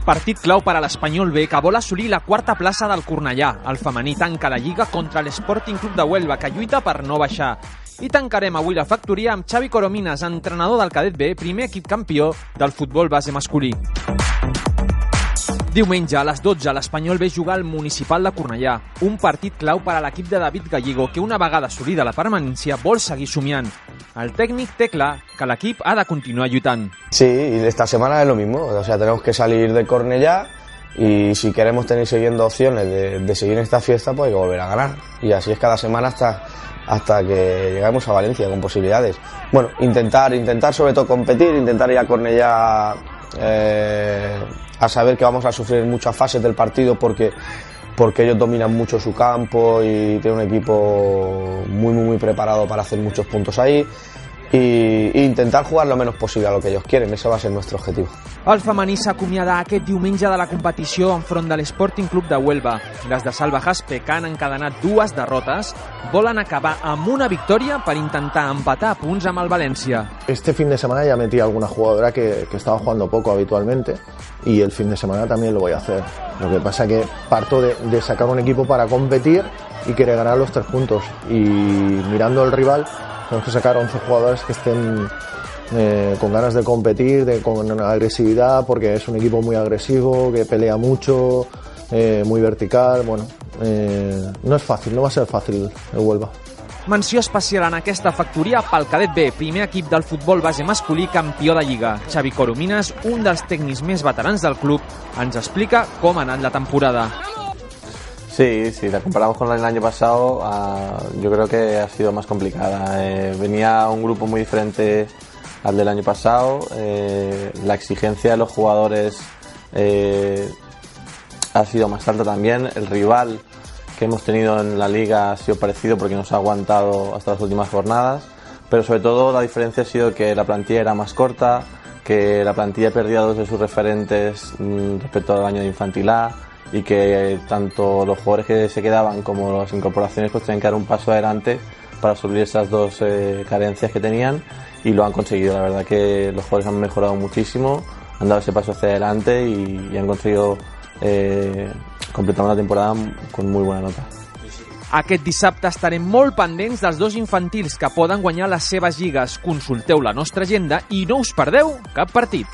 Partit clau per a l'Espanyol B, que vol assolir la quarta plaça del Cornellà. El femení tanca la Lliga contra l'Sporting Club de Huelva, que lluita per no baixar. I tancarem avui la factoria amb Xavi Coromines, entrenador del Cadet B, primer equip campió del futbol base masculí. Diumenge a les 12 l'Espanyol B juga al Municipal de Cornellà, un partit clau per a l'equip de David Gallego, que una vegada assolida la permanència vol seguir somiant. El técnico té clar que l'equip ha de continuar lluitant. Sí, y esta semana es lo mismo, o sea, tenemos que salir de Cornellà y si queremos tener siguiendo opciones de seguir en esta fiesta, pues hay que volver a ganar. Y así es cada semana hasta que lleguemos a Valencia con posibilidades. Bueno, intentar sobre todo competir, intentar ir a Cornellà a saber que vamos a sufrir muchas fases del partido porque ellos dominan mucho su campo y tienen un equipo muy preparado para hacer muchos puntos ahí e intentar jugar lo menos posible a lo que ellos quieren, ese va a ser nuestro objetivo. El femení s'acomiada aquest diumenge de la competició enfront de l'Sporting Club de Huelva. Les de Salva Jaspe, que han encadenat 2 derrotes, volen acabar amb una victòria per intentar empatar punts amb el València. Este fin de semana ya metí a alguna jugadora que estaba jugando poco habitualmente y el fin de semana también lo voy a hacer. Lo que pasa que parto de sacar un equipo para competir y querer ganar los 3 puntos. Y mirando al rival, tenemos que sacar 11 jugadores que estén con ganas de competir, con agresividad, porque es un equipo muy agresivo, que pelea mucho, muy vertical. Bueno, no es fácil, no va a ser fácil el Huelva. Menció especial en aquesta factoria pel Cadet B, primer equip del futbol base masculí campió de Lliga. Xavi Coromines, un dels tècnics més veterans del club, ens explica com ha anat la temporada. Sí, si la comparamos con el año pasado, yo creo que ha sido más complicada. Venía un grupo muy diferente al del año pasado. La exigencia de los jugadores ha sido más alta también. El rival que hemos tenido en la liga ha sido parecido porque nos ha aguantado hasta las últimas jornadas, pero sobre todo la diferencia ha sido que la plantilla era más corta, que la plantilla perdía 2 de sus referentes respecto al año de Infantil A y que tanto los jugadores que se quedaban como las incorporaciones pues tenían que dar un paso adelante para suplir esas 2 carencias que tenían y lo han conseguido. La verdad que los jugadores han mejorado muchísimo, han dado ese paso hacia adelante y han conseguido completar una temporada con muy buena nota. Aquest dissabte estarem molt pendents dels 2 infantils que poden guanyar les seves lligues. Consulteu la nostra agenda i no us perdeu cap partit.